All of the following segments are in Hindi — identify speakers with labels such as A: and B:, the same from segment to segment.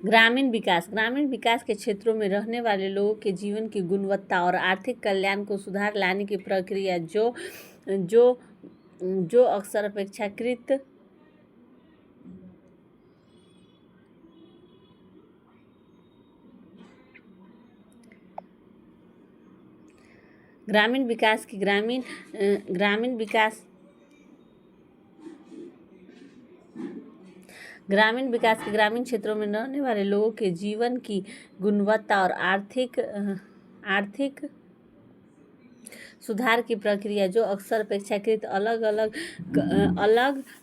A: ग्रामीण विकास के क्षेत्रों में रहने वाले लोगों के जीवन की गुणवत्ता और आर्थिक कल्याण को सुधार लाने की प्रक्रिया जो जो जो अक्सर अपेक्षाकृत ग्रामीण विकास की ग्रामीण विकास के ग्रामीण क्षेत्रों में रहने वाले लोगों के जीवन की गुणवत्ता और आर्थिक सुधार की प्रक्रिया जो अक्सर अपेक्षाकृत अलग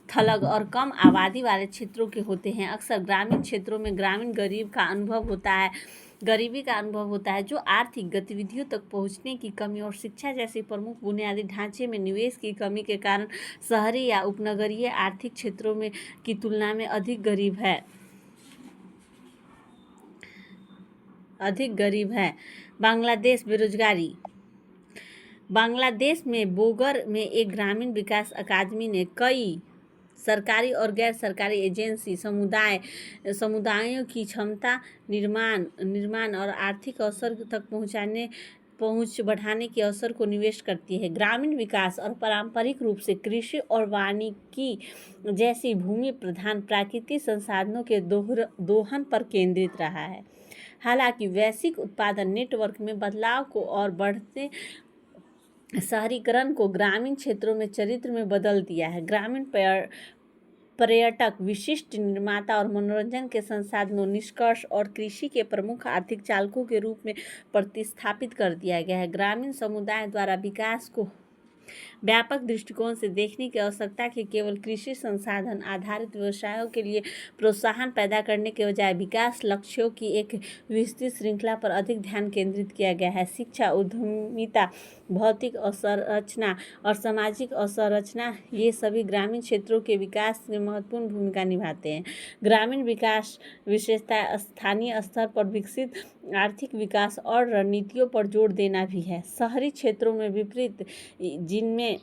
A: थलग और कम आबादी वाले क्षेत्रों के होते हैं। अक्सर ग्रामीण क्षेत्रों में गरीबी का अनुभव होता है जो आर्थिक गतिविधियों तक पहुंचने की कमी और शिक्षा जैसी प्रमुख बुनियादी ढांचे में निवेश की कमी के कारण शहरी या उपनगरीय आर्थिक क्षेत्रों में की तुलना में अधिक गरीब है। बांग्लादेश में बोगर में एक ग्रामीण विकास अकादमी ने कई सरकारी और गैर सरकारी एजेंसी समुदायों की क्षमता निर्माण और आर्थिक अवसर तक पहुंच बढ़ाने के अवसर को निवेश करती है। ग्रामीण विकास और पारंपरिक रूप से कृषि और वानिकी जैसी भूमि प्रधान प्राकृतिक संसाधनों के दोहन पर केंद्रित रहा है। हालांकि वैश्विक उत्पादन नेटवर्क में बदलाव को और बढ़ते शहरीकरण को ग्रामीण क्षेत्रों में चरित्र में बदल दिया है। ग्रामीण पर्यटक विशिष्ट निर्माता और मनोरंजन के संसाधनों निष्कर्ष और कृषि के प्रमुख आर्थिक चालकों के रूप में प्रतिस्थापित कर दिया गया है। ग्रामीण समुदाय द्वारा विकास को व्यापक दृष्टिकोण से देखने की आवश्यकता कि केवल कृषि संसाधन आधारित व्यवसायों के लिए प्रोत्साहन पैदा करने के बजाय विकास लक्ष्यों की एक विस्तृत श्रृंखला पर अधिक ध्यान केंद्रित किया गया है। शिक्षा, उद्यमिता, भौतिक अवसंरचना और सामाजिक अवसंरचना ये सभी ग्रामीण क्षेत्रों के विकास में महत्वपूर्ण भूमिका निभाते हैं। ग्रामीण विकास विशेषता स्थानीय स्तर पर विकसित आर्थिक विकास और रणनीतियों पर जोर देना भी है। शहरी क्षेत्रों में विपरीत जिनमें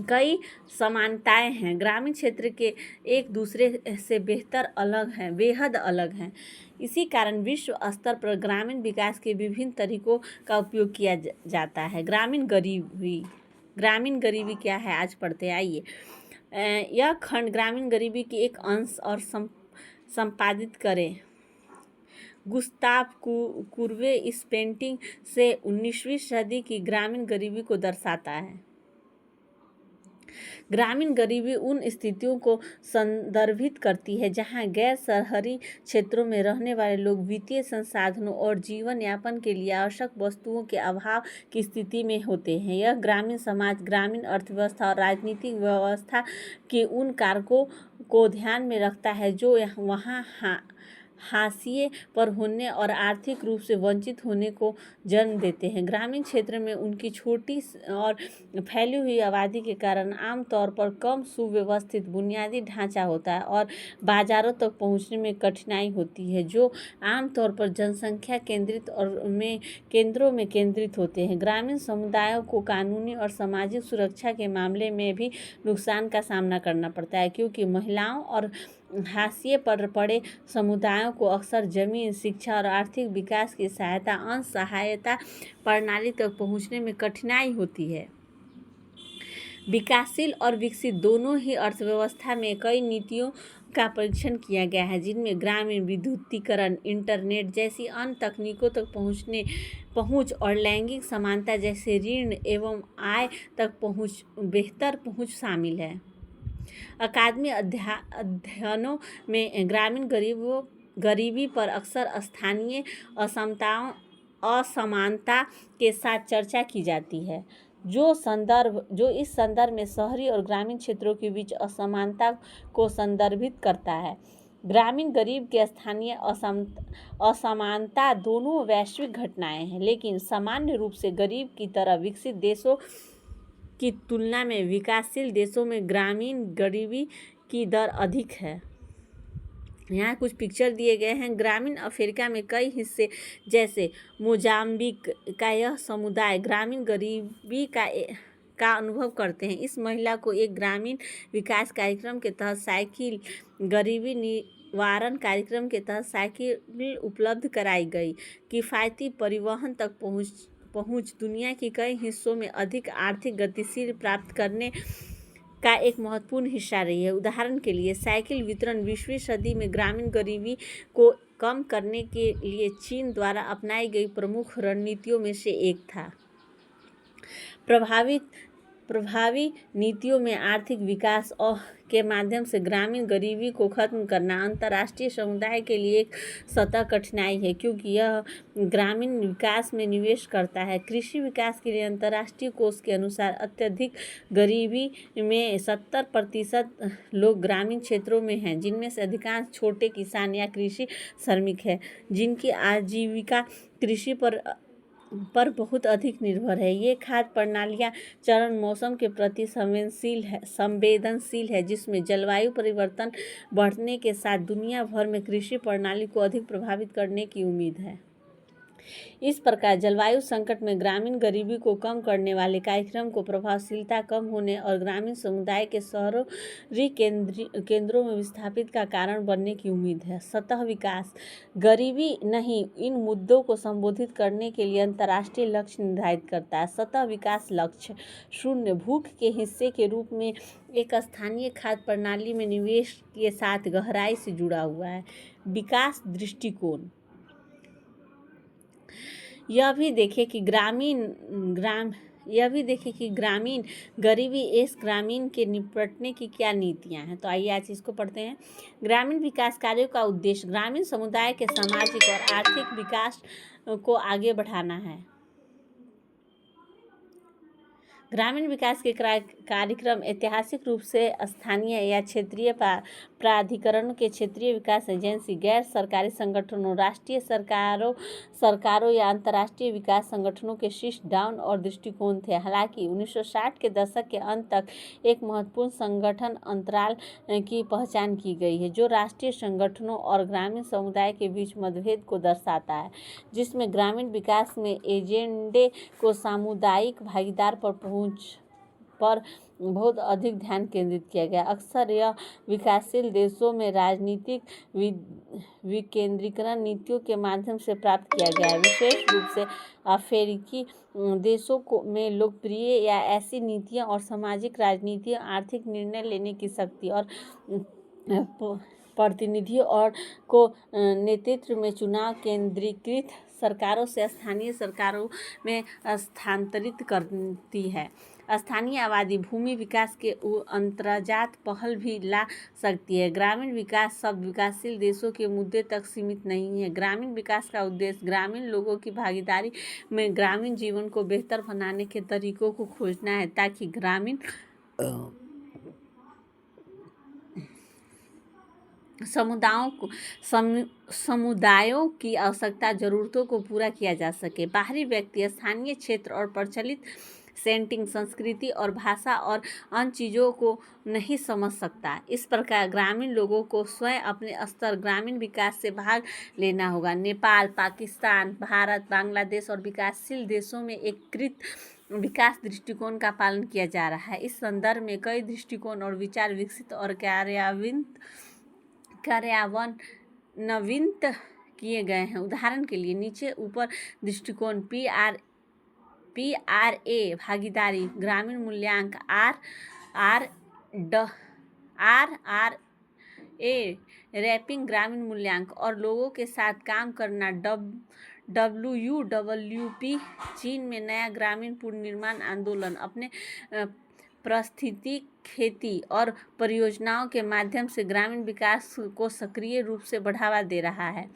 A: कई समानताएं हैं, ग्रामीण क्षेत्र के एक दूसरे से बेहद अलग हैं। इसी कारण विश्व स्तर पर ग्रामीण विकास के विभिन्न तरीकों का उपयोग किया जाता है। ग्रामीण गरीबी क्या है, आज पढ़ते हैं। आइए, यह खंड ग्रामीण गरीबी की एक अंश और संपादित करें। गुस्ताव कुर्वे इस पेंटिंग से 19वीं सदी की ग्रामीण गरीबी को दर्शाता है। ग्रामीण गरीबी उन स्थितियों को संदर्भित करती है जहां गैर शहरी क्षेत्रों में रहने वाले लोग वित्तीय संसाधनों और जीवन यापन के लिए आवश्यक वस्तुओं के अभाव की स्थिति में होते हैं। यह ग्रामीण समाज, ग्रामीण अर्थव्यवस्था और राजनीतिक व्यवस्था के उन कारकों को ध्यान में रखता है जो वहाँ हाशिए पर होने और आर्थिक रूप से वंचित होने को जन्म देते हैं। ग्रामीण क्षेत्र में उनकी छोटी और फैली हुई आबादी के कारण आमतौर पर कम सुव्यवस्थित बुनियादी ढांचा होता है और बाजारों तक पहुंचने में कठिनाई होती है जो आमतौर पर जनसंख्या केंद्रों में केंद्रित होते हैं। ग्रामीण समुदायों को कानूनी और सामाजिक सुरक्षा के मामले में भी नुकसान का सामना करना पड़ता है क्योंकि महिलाओं और हाशिए पर पड़े समुदायों को अक्सर जमीन, शिक्षा और आर्थिक विकास की सहायता प्रणाली तक पहुंचने में कठिनाई होती है। विकासशील और विकसित दोनों ही अर्थव्यवस्था में कई नीतियों का परीक्षण किया गया है जिनमें ग्रामीण विद्युतीकरण, इंटरनेट जैसी अन्य तकनीकों तक पहुंच और लैंगिक समानता जैसे ऋण एवं आय तक बेहतर पहुंच शामिल है। अकादमी अध्ययनों में ग्रामीण गरीबी पर अक्सर स्थानीय असमानता के साथ चर्चा की जाती है जो इस संदर्भ में शहरी और ग्रामीण क्षेत्रों के बीच असमानता को संदर्भित करता है। ग्रामीण गरीब के स्थानीय असमानता दोनों वैश्विक घटनाएं हैं, लेकिन सामान्य रूप से गरीब की तरह विकसित देशों की तुलना में विकासशील देशों में ग्रामीण गरीबी की दर अधिक है। यहाँ कुछ पिक्चर दिए गए हैं। ग्रामीण अफ्रीका में कई हिस्से जैसे मोजाम्बिक का यह समुदाय ग्रामीण गरीबी का अनुभव करते हैं। इस महिला को एक ग्रामीण विकास कार्यक्रम के तहत साइकिल गरीबी वारन कार्यक्रम के तहत साइकिल उपलब्ध कराई गई। किफ़ायती परिवहन तक पहुंच दुनिया के कई हिस्सों में अधिक आर्थिक गतिशील प्राप्त करने का एक महत्वपूर्ण हिस्सा रही है। उदाहरण के लिए, साइकिल वितरण 20वीं सदी में ग्रामीण गरीबी को कम करने के लिए चीन द्वारा अपनाई गई प्रमुख रणनीतियों में से एक था। प्रभावी नीतियों में आर्थिक विकास के माध्यम से ग्रामीण गरीबी को खत्म करना अंतर्राष्ट्रीय समुदाय के लिए एक सतत कठिनाई है, क्योंकि यह ग्रामीण विकास में निवेश करता है। कृषि विकास के लिए अंतर्राष्ट्रीय कोष के अनुसार अत्यधिक गरीबी में 70% लोग ग्रामीण क्षेत्रों में हैं, जिनमें से अधिकांश छोटे किसान या कृषि श्रमिक हैं, जिनकी आजीविका कृषि पर बहुत अधिक निर्भर है। ये खाद्य प्रणालियाँ चरण मौसम के प्रति संवेदनशील है, जिसमें जलवायु परिवर्तन बढ़ने के साथ दुनिया भर में कृषि प्रणाली को अधिक प्रभावित करने की उम्मीद है। इस प्रकार जलवायु संकट में ग्रामीण गरीबी को कम करने वाले कार्यक्रम को प्रभावशीलता कम होने और ग्रामीण समुदाय के शहरी केंद्रों में विस्थापित का कारण बनने की उम्मीद है। सतत विकास गरीबी नहीं, इन मुद्दों को संबोधित करने के लिए अंतर्राष्ट्रीय लक्ष्य निर्धारित करता है। सतत विकास लक्ष्य 0 भूख के हिस्से के रूप में एक स्थानीय खाद्य प्रणाली में निवेश के साथ गहराई से जुड़ा हुआ है। विकास दृष्टिकोण यह भी देखें कि ग्रामीण गरीबी एस ग्रामीण के निपटने की क्या नीतियां हैं। तो आइए आज इसको पढ़ते हैं। ग्रामीण विकास कार्यों का उद्देश्य ग्रामीण समुदाय के सामाजिक और आर्थिक विकास को आगे बढ़ाना है। ग्रामीण विकास के कार्यक्रम ऐतिहासिक रूप से स्थानीय या क्षेत्रीय प्राधिकरणों के क्षेत्रीय विकास एजेंसी, गैर सरकारी संगठनों, राष्ट्रीय सरकारों या अंतर्राष्ट्रीय विकास संगठनों के शीर्ष डाउन और दृष्टिकोण थे। हालांकि 1960 के दशक के अंत तक एक महत्वपूर्ण संगठन अंतराल की पहचान की गई है, जो राष्ट्रीय संगठनों और ग्रामीण समुदाय के बीच मतभेद को दर्शाता है, जिसमें ग्रामीण विकास में एजेंडे को सामुदायिक भागीदार पर बहुत अधिक ध्यान केंद्रित किया गया। अक्सर यह विकासशील देशों में राजनीतिक विकेंद्रीकरण नीतियों के माध्यम से प्राप्त किया गया है, विशेष रूप से अफ्रीकी देशों में लोकप्रिय या ऐसी नीतियां और सामाजिक राजनीति, आर्थिक निर्णय लेने की शक्ति और प्रतिनिधियों और को नेतृत्व में चुनाव केंद्रीकृत सरकारों से स्थानीय सरकारों में स्थानांतरित करती है। स्थानीय आबादी भूमि विकास के अंतर्गत पहल भी ला सकती है। ग्रामीण विकास शब्द विकासशील देशों के मुद्दे तक सीमित नहीं है। ग्रामीण विकास का उद्देश्य ग्रामीण लोगों की भागीदारी में ग्रामीण जीवन को बेहतर बनाने के तरीकों को खोजना है, ताकि ग्रामीण समुदायों की आवश्यकता जरूरतों को पूरा किया जा सके। बाहरी व्यक्ति स्थानीय क्षेत्र और प्रचलित सेटिंग, संस्कृति और भाषा और अन्य चीज़ों को नहीं समझ सकता। इस प्रकार ग्रामीण लोगों को स्वयं अपने स्तर ग्रामीण विकास से भाग लेना होगा। नेपाल, पाकिस्तान, भारत, बांग्लादेश और विकासशील देशों में एकीकृत विकास दृष्टिकोण का पालन किया जा रहा है। इस संदर्भ में कई दृष्टिकोण और विचार विकसित और कार्यान्वित किए गए हैं। उदाहरण के लिए नीचे ऊपर दृष्टिकोण PRA भागीदारी, ग्रामीण मूल्यांकन RRA रैपिंग ग्रामीण मूल्यांकन और लोगों के साथ काम करना WWP चीन में नया ग्रामीण पुनर्निर्माण आंदोलन अपने पारिस्थितिक खेती और परियोजनाओं के माध्यम से ग्रामीण विकास को सक्रिय रूप से बढ़ावा दे रहा है।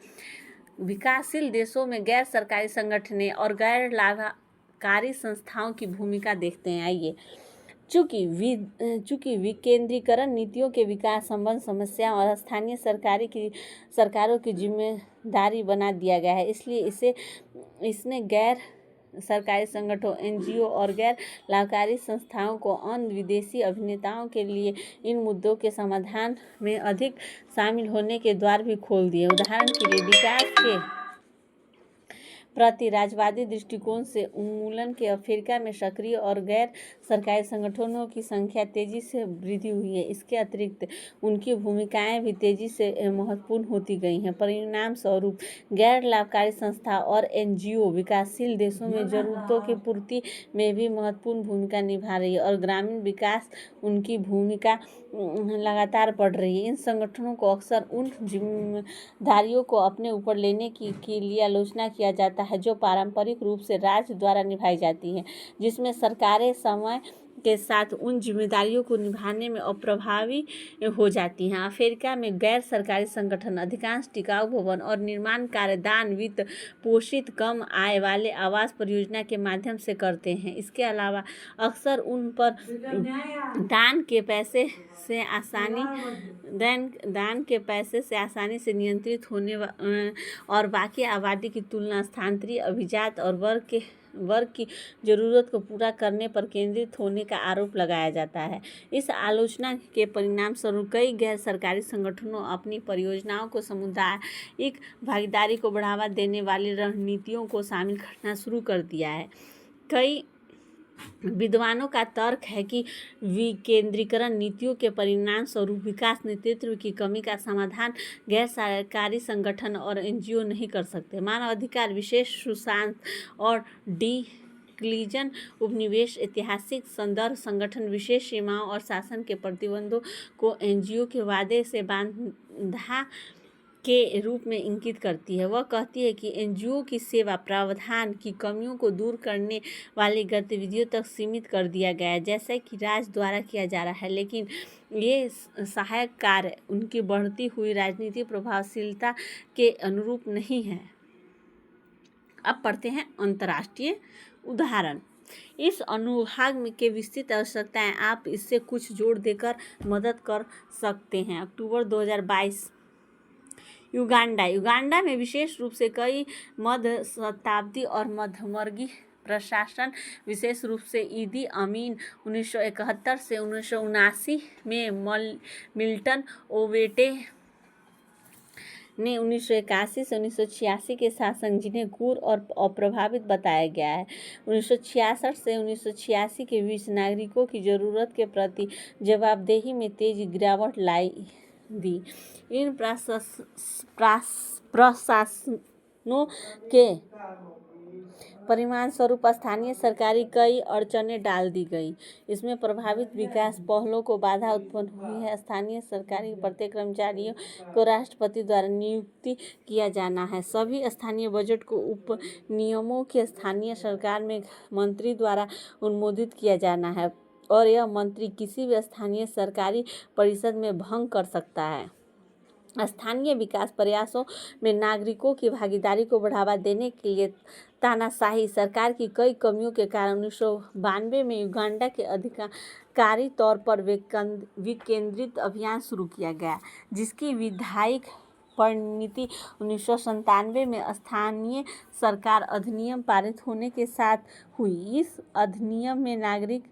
A: विकासशील देशों में गैर सरकारी संगठनें और गैर लाभकारी संस्थाओं की भूमिका देखते हैं। आइए, चूंकि विकेंद्रीकरण नीतियों के विकास संबंध समस्याओं और स्थानीय सरकारों की जिम्मेदारी बना दिया गया है, इसलिए इसने गैर सरकारी संगठनों, NGO और गैर लाभकारी संस्थाओं को अन्य विदेशी अभिनेताओं के लिए इन मुद्दों के समाधान में अधिक शामिल होने के द्वार भी खोल दिए। उदाहरण के लिए, विकास के प्रति राजवादी दृष्टिकोण से उन्मूलन के अफ्रीका में सक्रिय और गैर सरकारी संगठनों की संख्या तेजी से वृद्धि हुई है। इसके अतिरिक्त उनकी भूमिकाएं भी तेजी से महत्वपूर्ण होती गई हैं। परिणाम स्वरूप गैर लाभकारी संस्था और एनजीओ विकासशील देशों में जरूरतों की पूर्ति में भी महत्वपूर्ण भूमिका निभा रही है और ग्रामीण विकास उनकी भूमिका लगातार बढ़ रही है। इन संगठनों को अक्सर उन जिम्मेदारियों को अपने ऊपर लेने के लिए आलोचना किया जाता है जो पारंपरिक रूप से राज्य द्वारा निभाई जाती हैं, जिसमें सरकारें समय के साथ उन जिम्मेदारियों को निभाने में अप्रभावी हो जाती हैं। अफ्रीका में गैर सरकारी संगठन अधिकांश टिकाऊ भवन और निर्माण कार्य दान वित्त पोषित कम आय वाले आवास परियोजना के माध्यम से करते हैं। इसके अलावा अक्सर उन पर दान के पैसे से आसानी से नियंत्रित होने और बाकी आबादी की तुलना स्थानांतरित अभिजात और वर्ग की जरूरत को पूरा करने पर केंद्रित होने का आरोप लगाया जाता है। इस आलोचना के परिणाम स्वरूप कई गैर सरकारी संगठनों अपनी परियोजनाओं को सामुदायिक भागीदारी को बढ़ावा देने वाली रणनीतियों को शामिल करना शुरू कर दिया है। कई विद्वानों का तर्क है कि विकेंद्रीकरण नीतियों के परिणाम स्वरूप विकास नेतृत्व की कमी का समाधान गैर सरकारी संगठन और एनजीओ नहीं कर सकते। मानवाधिकार विशेष सुशांत और डिक्लीजन उपनिवेश ऐतिहासिक संदर्भ संगठन विशेष सीमाओं और शासन के प्रतिबंधों को एनजीओ के वादे से बाधा के रूप में इंगित करती है। वह कहती है कि एनजीओ की सेवा प्रावधान की कमियों को दूर करने वाली गतिविधियों तक सीमित कर दिया गया है, जैसा कि राज्य द्वारा किया जा रहा है, लेकिन ये सहायक कार्य उनकी बढ़ती हुई राजनीतिक प्रभावशीलता के अनुरूप नहीं है। अब पढ़ते हैं अंतर्राष्ट्रीय उदाहरण। इस अनुभाग के विस्तृत आवश्यकताएं आप इससे कुछ जोड़ देकर मदद कर सकते हैं। अक्टूबर 2022 युगांडा में विशेष रूप से कई मध्य शताब्दी और मध्यवर्गीय प्रशासन, विशेष रूप से ईदी अमीन 1971 से 1979 में मिल्टन ओबेटे ने 1981 से 1986 के शासन, जिन्हें क्रूर और अप्रभावित बताया गया है, 1966 से 1986 के बीच नागरिकों की जरूरत के प्रति जवाबदेही में तेज गिरावट दी। इन प्रशासनों के परिणाम स्वरूप स्थानीय सरकारी कई अड़चनें डाल दी गई। इसमें प्रभावित विकास पहलों को बाधा उत्पन्न हुई है। स्थानीय सरकारी प्रत्येक कर्मचारियों को राष्ट्रपति द्वारा नियुक्त किया जाना है। सभी स्थानीय बजट को उप नियमों के स्थानीय सरकार में मंत्री द्वारा अनुमोदित किया जाना है और यह मंत्री किसी भी स्थानीय सरकारी परिषद में भंग कर सकता है। स्थानीय विकास प्रयासों में नागरिकों की भागीदारी को बढ़ावा देने के लिए तानाशाही सरकार की कई कमियों के कारण 1992 में युगांडा के अधिकारी तौर पर विकेंद्रित अभियान शुरू किया गया, जिसकी विधायिक परिणति 1997 में स्थानीय सरकार अधिनियम पारित होने के साथ हुई। इस अधिनियम में नागरिक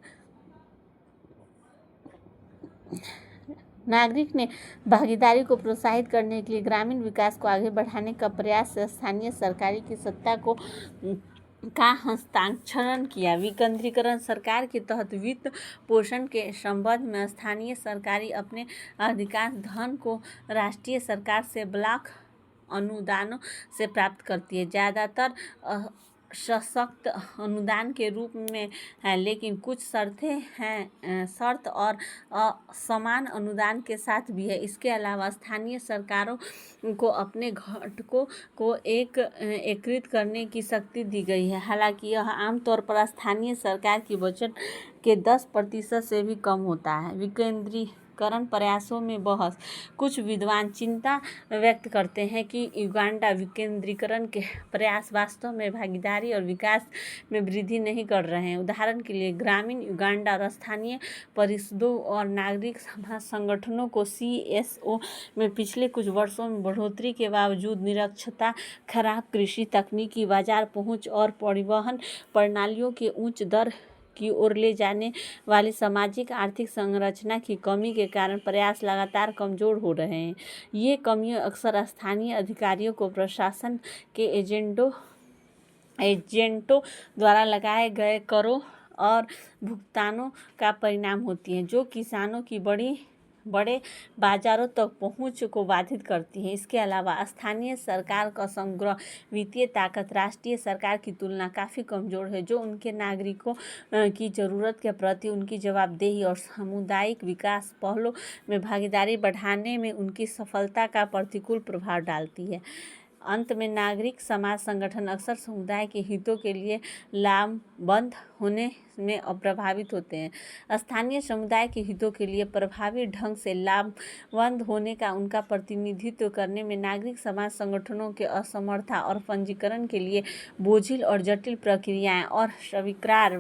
A: ने भागीदारी को प्रोत्साहित करने के लिए ग्रामीण विकास को आगे बढ़ाने का प्रयास से स्थानीय सरकारी की सत्ता का हस्तांतरण किया। विकेंद्रीकरण सरकार के तहत वित्त पोषण के संबंध में स्थानीय सरकारी अपने अधिकांश धन को राष्ट्रीय सरकार से ब्लॉक अनुदानों से प्राप्त करती है। ज़्यादातर सशक्त अनुदान के रूप में है, लेकिन कुछ शर्त और समान अनुदान के साथ भी है। इसके अलावा स्थानीय सरकारों को अपने घटकों को एकीकृत करने की शक्ति दी गई है, हालांकि यह आमतौर पर स्थानीय सरकार की बजट के 10% से भी कम होता है। विकेंद्रीकरण प्रयासों में बहस। कुछ विद्वान चिंता व्यक्त करते हैं कि युगांडा विकेंद्रीकरण के प्रयास वास्तव में भागीदारी और विकास में वृद्धि नहीं कर रहे हैं। उदाहरण के लिए, ग्रामीण युगांडा और स्थानीय परिषदों और नागरिक समाज संगठनों को CSO में पिछले कुछ वर्षों में बढ़ोतरी के बावजूद निरक्षरता, खराब कृषि तकनीकी, बाजार पहुंच और परिवहन प्रणालियों के उच्च दर की ओर ले जाने वाली सामाजिक आर्थिक संरचना की कमी के कारण प्रयास लगातार कमजोर हो रहे हैं। ये कमियां अक्सर स्थानीय अधिकारियों को प्रशासन के एजेंडों एजेंटों द्वारा लगाए गए करों और भुगतानों का परिणाम होती है, जो किसानों की बड़े बाजारों तक पहुंच को बाधित करती है। इसके अलावा स्थानीय सरकार का समग्र वित्तीय ताकत राष्ट्रीय सरकार की तुलना काफ़ी कमज़ोर है, जो उनके नागरिकों की ज़रूरत के प्रति उनकी जवाबदेही और सामुदायिक विकास पहलों में भागीदारी बढ़ाने में उनकी सफलता का प्रतिकूल प्रभाव डालती है। अंत में नागरिक समाज संगठन अक्सर समुदाय के हितों के लिए लामबंद होने में अप्रभावित होते हैं। स्थानीय समुदाय के हितों के लिए प्रभावी ढंग से लामबंद होने का उनका प्रतिनिधित्व करने में नागरिक समाज संगठनों के असमर्थता और पंजीकरण के लिए बोझिल और जटिल प्रक्रियाएं और स्वीकार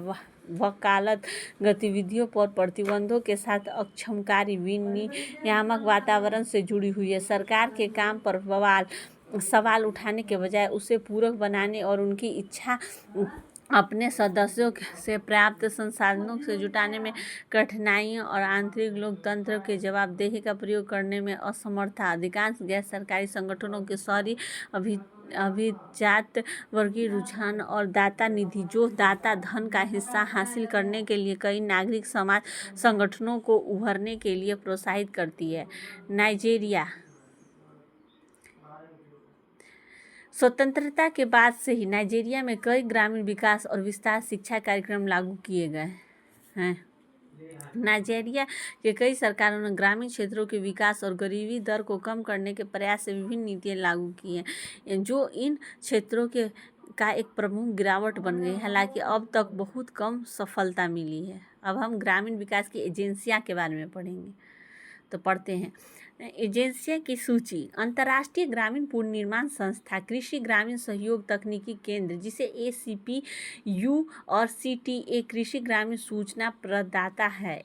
A: वकालत गतिविधियों पर प्रतिबंधों के साथ अक्षमकारी विनियामक वातावरण से जुड़ी हुई है। सरकार के काम पर सवाल उठाने के बजाय उसे पूरक बनाने और उनकी इच्छा अपने सदस्यों से प्राप्त संसाधनों से जुटाने में कठिनाइयों और आंतरिक लोकतंत्र के जवाबदेही का प्रयोग करने में असमर्थता। अधिकांश गैर सरकारी संगठनों के शहरी अभिजात वर्गीय रुझान और दाता निधि, जो दाता धन का हिस्सा हासिल करने के लिए कई नागरिक समाज संगठनों को उभरने के लिए प्रोत्साहित करती है। नाइजीरिया स्वतंत्रता के बाद से ही नाइजीरिया में कई ग्रामीण विकास और विस्तार शिक्षा कार्यक्रम लागू किए गए हैं। नाइजीरिया के कई सरकारों ने ग्रामीण क्षेत्रों के विकास और गरीबी दर को कम करने के प्रयास से विभिन्न नीतियां लागू की हैं, जो इन क्षेत्रों का एक प्रमुख गिरावट बन गई। हालांकि अब तक बहुत कम सफलता मिली है। अब हम ग्रामीण विकास की एजेंसियां के बारे में पढ़ेंगे, तो पढ़ते हैं। एजेंसियां की सूची: अंतर्राष्ट्रीय ग्रामीण पुनर्निर्माण संस्था, कृषि ग्रामीण सहयोग तकनीकी केंद्र जिसे ACPU और CTA कृषि ग्रामीण सूचना प्रदाता है।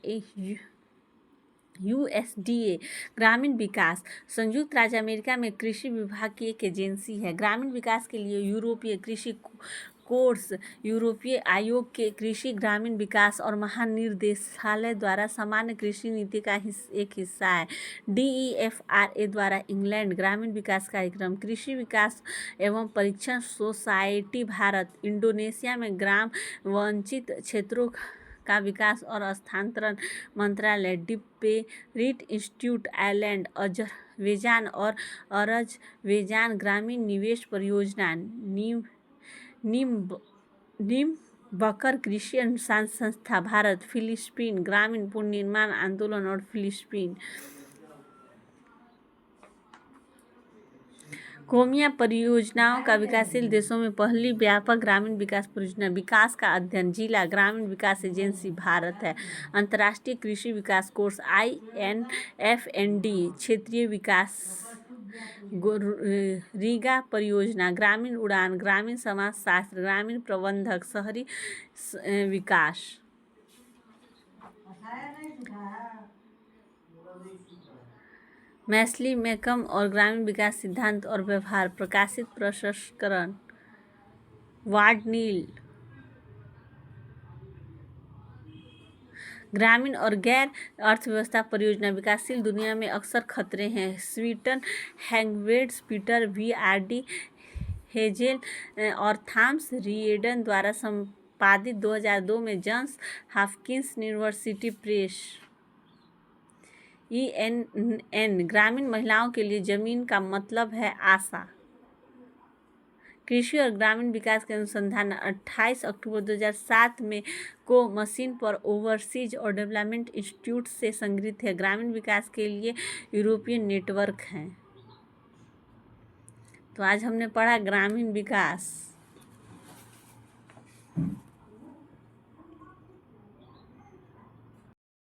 A: USDA ग्रामीण विकास संयुक्त राज्य अमेरिका में कृषि विभाग की एक एजेंसी है। ग्रामीण विकास के लिए यूरोपीय कृषि कोर्स यूरोपीय आयोग के कृषि ग्रामीण विकास और महानिर्देशालय द्वारा सामान्य कृषि नीति का एक हिस्सा है। DEFRA द्वारा इंग्लैंड ग्रामीण विकास कार्यक्रम, कृषि विकास एवं परीक्षण सोसाइटी भारत, इंडोनेशिया में ग्राम वंचित क्षेत्रों का विकास और स्थानांतरण मंत्रालय, डिपेरिट इंस्टीट्यूट आइलैंड, अजरबैजान और अरजबैजान ग्रामीण निवेश परियोजना, नीमबकर कृषि अनुसंधान संस्था भारत, फिलीपीन ग्रामीण पुनर्निर्माण आंदोलन और फिलीपीन कौमिया परियोजनाओं का विकासशील देशों में पहली व्यापक ग्रामीण विकास परियोजना। विकास का अध्ययन जिला ग्रामीण विकास एजेंसी भारत है। अंतर्राष्ट्रीय कृषि विकास कोर्स INFND क्षेत्रीय विकास, रीगा परियोजना, ग्रामीण उड़ान, ग्रामीण समाजशास्त्र, ग्रामीण प्रबंधक, शहरी विकास। मैथिली में कम और ग्रामीण विकास सिद्धांत और व्यवहार, प्रकाशित प्रसंस्करण वार्ड नील। ग्रामीण और गैर अर्थव्यवस्था परियोजना विकासशील दुनिया में अक्सर खतरे हैं। स्वीटन, हैंगवेड्स, पीटर VRD हेजेल और थॉमस रिएडन द्वारा संपादित 2002 में Johns Hopkins University Press. ENN ग्रामीण महिलाओं के लिए जमीन का मतलब है आशा। कृषि और ग्रामीण विकास के अनुसंधान 28 अक्टूबर 2007 में को मशीन पर ओवरसीज और डेवलपमेंट इंस्टीट्यूट से संग्रहित है। ग्रामीण विकास के लिए यूरोपीय नेटवर्क हैं। तो आज हमने पढ़ा ग्रामीण विकास।